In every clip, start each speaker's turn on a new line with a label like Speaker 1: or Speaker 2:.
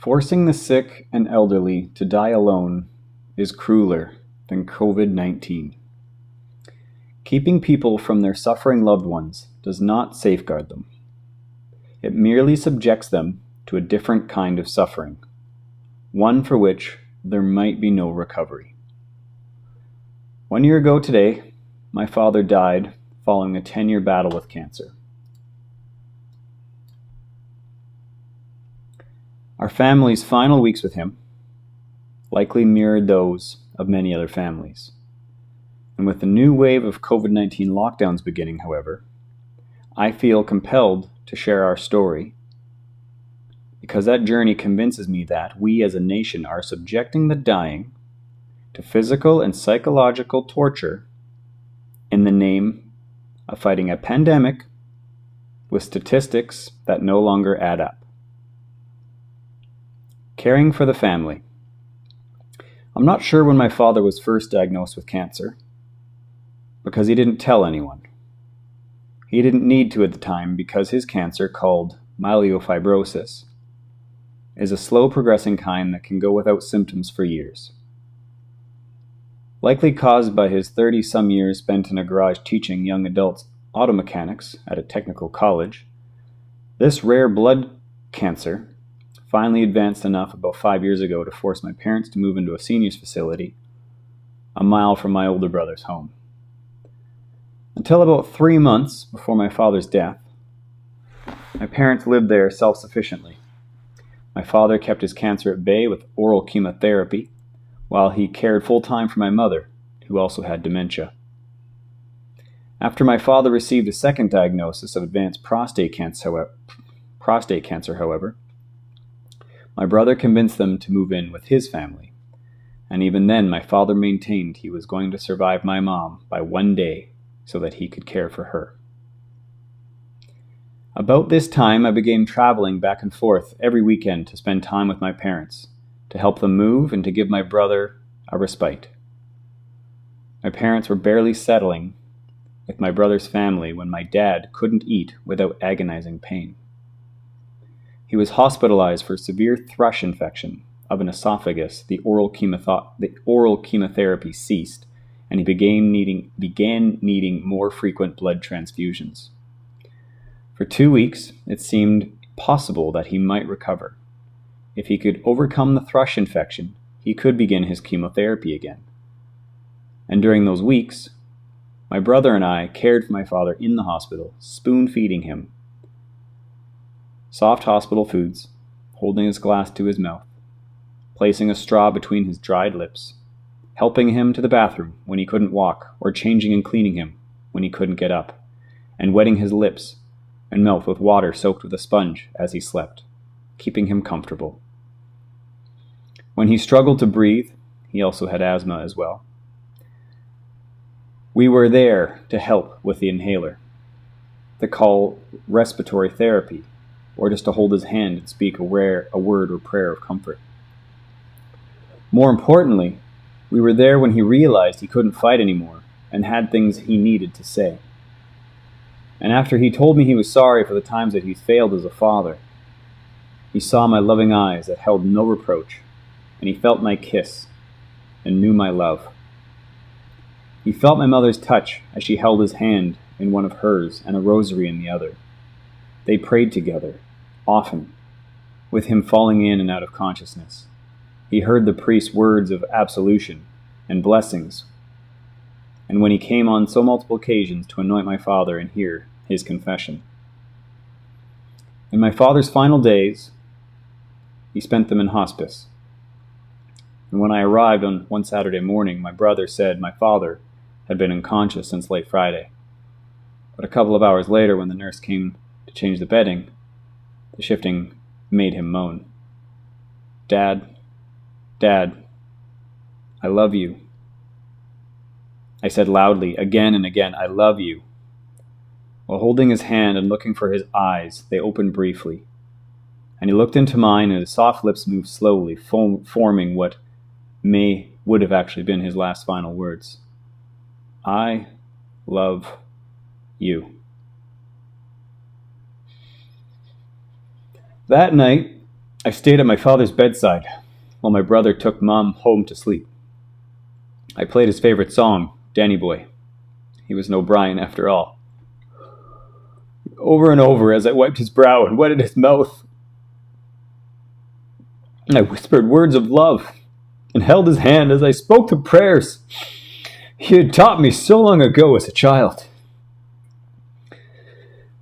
Speaker 1: Forcing the sick and elderly to die alone is crueler than COVID-19. Keeping people from their suffering loved ones does not safeguard them. It merely subjects them to a different kind of suffering, one for which there might be no recovery. 1 year ago today, my father died following a 10-year battle with cancer. Our family's final weeks with him likely mirrored those of many other families. And with the new wave of COVID-19 lockdowns beginning, however, I feel compelled to share our story because that journey convinces me that we as a nation are subjecting the dying to physical and psychological torture in the name of fighting a pandemic with statistics that no longer add up. Caring for the family. I'm not sure when my father was first diagnosed with cancer because he didn't tell anyone. He didn't need to at the time because his cancer, called myelofibrosis, is a slow progressing kind that can go without symptoms for years. Likely caused by his 30-some years spent in a garage teaching young adults auto mechanics at a technical college, this rare blood cancer finally advanced enough about 5 years ago to force my parents to move into a seniors facility a mile from my older brother's home. Until about 3 months before my father's death, my parents lived there self-sufficiently. My father kept his cancer at bay with oral chemotherapy, while he cared full-time for my mother, who also had dementia. After my father received a second diagnosis of advanced prostate cancer, however, my brother convinced them to move in with his family, and even then my father maintained he was going to survive my mom by 1 day so that he could care for her. About this time, I began traveling back and forth every weekend to spend time with my parents, to help them move and to give my brother a respite. My parents were barely settling with my brother's family when my dad couldn't eat without agonizing pain. He was hospitalized for severe thrush infection of an esophagus. The oral chemotherapy ceased, and he began needing more frequent blood transfusions. For 2 weeks, it seemed possible that he might recover. If he could overcome the thrush infection, he could begin his chemotherapy again. And during those weeks, my brother and I cared for my father in the hospital, spoon-feeding him soft hospital foods, holding his glass to his mouth, placing a straw between his dried lips, helping him to the bathroom when he couldn't walk, or changing and cleaning him when he couldn't get up, and wetting his lips and mouth with water soaked with a sponge as he slept, keeping him comfortable. When he struggled to breathe, he also had asthma as well. We were there to help with the inhaler, to call respiratory therapy, or just to hold his hand and speak a word or prayer of comfort. More importantly, we were there when he realized he couldn't fight anymore and had things he needed to say. And after he told me he was sorry for the times that he'd failed as a father, he saw my loving eyes that held no reproach, and he felt my kiss and knew my love. He felt my mother's touch as she held his hand in one of hers and a rosary in the other. They prayed together, often, with him falling in and out of consciousness. He heard the priest's words of absolution and blessings, and when he came on so multiple occasions to anoint my father and hear his confession. In my father's final days, he spent them in hospice. And when I arrived on one Saturday morning, my brother said my father had been unconscious since late Friday. But a couple of hours later, when the nurse came to change the bedding, the shifting made him moan. "Dad, Dad, I love you." I said loudly, again and again, "I love you." While holding his hand and looking for his eyes, they opened briefly, and he looked into mine, and his soft lips moved slowly, forming what would have actually been his last final words. "I love you." That night, I stayed at my father's bedside while my brother took Mom home to sleep. I played his favorite song, Danny Boy. He was no Brian after all. Over and over as I wiped his brow and wetted his mouth, I whispered words of love and held his hand as I spoke the prayers he had taught me so long ago as a child.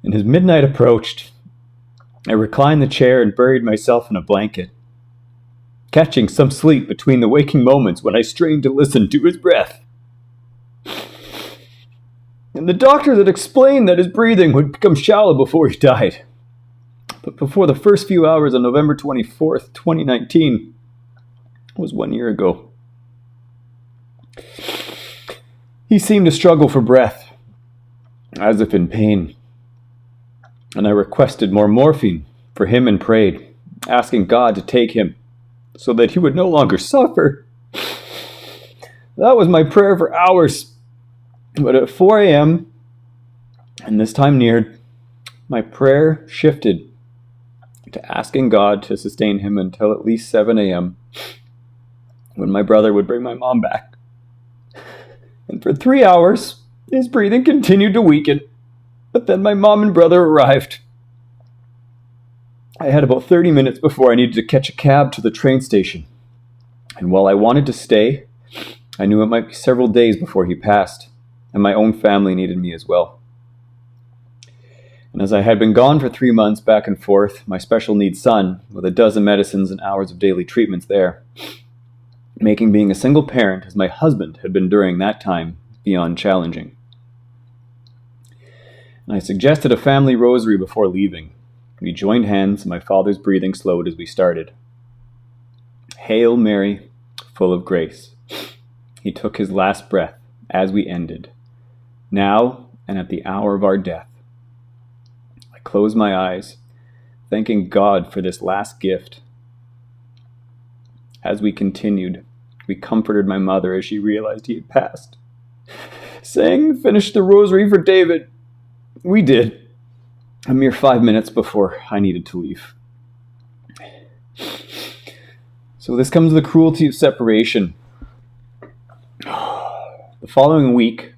Speaker 1: And as midnight approached, I reclined in the chair and buried myself in a blanket, catching some sleep between the waking moments when I strained to listen to his breath. And the doctor had explained that his breathing would become shallow before he died. But before the first few hours on November 24th, 2019, was 1 year ago. He seemed to struggle for breath, as if in pain. And I requested more morphine for him and prayed, asking God to take him so that he would no longer suffer. That was my prayer for hours. But at 4 a.m., and this time neared, my prayer shifted to asking God to sustain him until at least 7 a.m., when my brother would bring my mom back. And for 3 hours, his breathing continued to weaken, but then my mom and brother arrived. I had about 30 minutes before I needed to catch a cab to the train station, and while I wanted to stay, I knew it might be several days before he passed, and my own family needed me as well. And as I had been gone for 3 months back and forth, my special needs son, with a dozen medicines and hours of daily treatments there, making being a single parent as my husband had been during that time beyond challenging. And I suggested a family rosary before leaving. We joined hands and my father's breathing slowed as we started. Hail Mary, full of grace. He took his last breath as we ended, now and at the hour of our death. I closed my eyes, thanking God for this last gift. As we continued, we comforted my mother as she realized he had passed. Saying, finish the rosary for David. We did, a mere 5 minutes before I needed to leave. So this comes to the cruelty of separation. The following week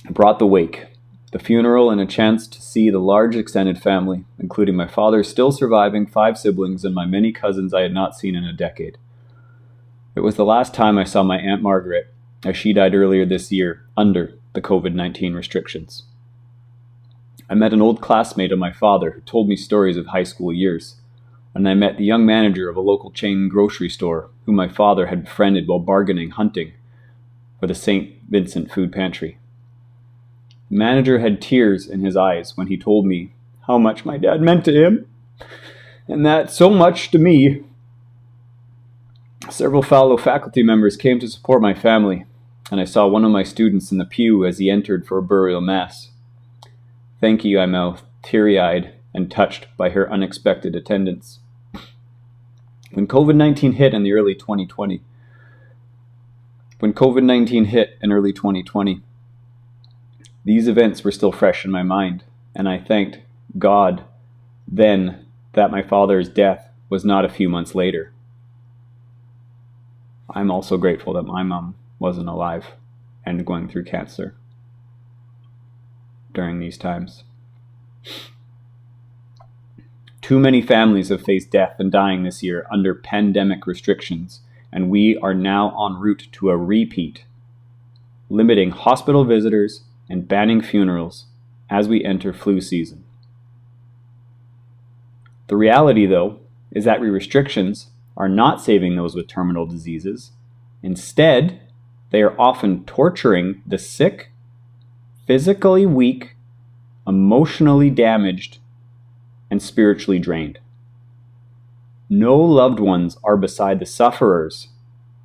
Speaker 1: brought the wake, the funeral, and a chance to see the large extended family, including my father's still surviving 5 siblings and my many cousins I had not seen in a decade. It was the last time I saw my Aunt Margaret, as she died earlier this year under the COVID-19 restrictions. I met an old classmate of my father who told me stories of high school years, and I met the young manager of a local chain grocery store whom my father had befriended while bargaining hunting for the St. Vincent food pantry. The manager had tears in his eyes when he told me how much my dad meant to him, and that so much to me. Several fellow faculty members came to support my family, and I saw one of my students in the pew as he entered for a burial mass. Thank you, I mouthed, teary-eyed and touched by her unexpected attendance. When COVID-19 hit in early 2020, these events were still fresh in my mind, and I thanked God then that my father's death was not a few months later. I'm also grateful that my mom wasn't alive and going through cancer during these times. Too many families have faced death and dying this year under pandemic restrictions, and we are now en route to a repeat, limiting hospital visitors and banning funerals as we enter flu season. The reality, though, is that restrictions are not saving those with terminal diseases. Instead, they are often torturing the sick, physically weak, emotionally damaged, and spiritually drained. No loved ones are beside the sufferers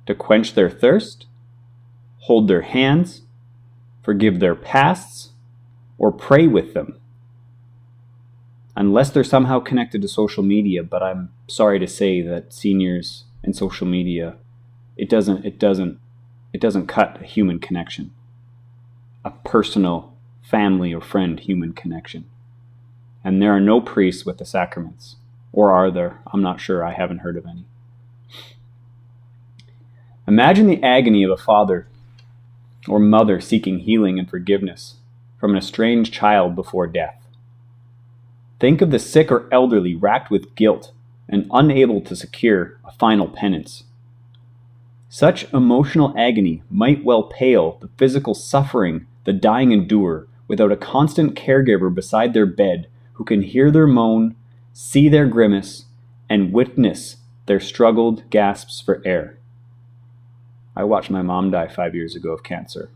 Speaker 1: to quench their thirst, hold their hands, forgive their pasts, or pray with them. Unless they're somehow connected to social media, but I'm sorry to say that seniors and social media, it doesn't cut a human connection, a personal family or friend human connection. And there are no priests with the sacraments. Or are there? I'm not sure. I haven't heard of any. Imagine the agony of a father or mother seeking healing and forgiveness from an estranged child before death. Think of the sick or elderly racked with guilt and unable to secure a final penance. Such emotional agony might well pale the physical suffering the dying endure without a constant caregiver beside their bed who can hear their moan, see their grimace, and witness their struggled gasps for air. I watched my mom die 5 years ago of cancer.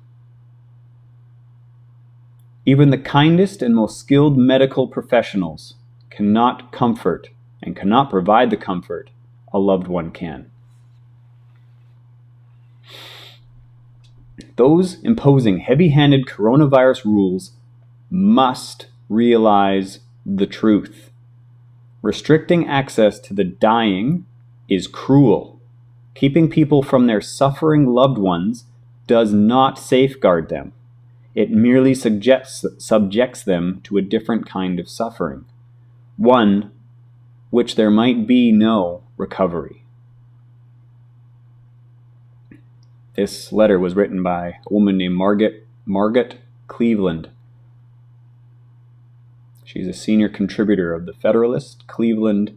Speaker 1: Even the kindest and most skilled medical professionals cannot comfort and cannot provide the comfort a loved one can. Those imposing heavy-handed coronavirus rules must realize the truth. Restricting access to the dying is cruel. Keeping people from their suffering loved ones does not safeguard them. It merely subjects them to a different kind of suffering, one which there might be no recovery. This letter was written by a woman named Margot Clevand. She's a senior contributor of the Federalist, Cleveland,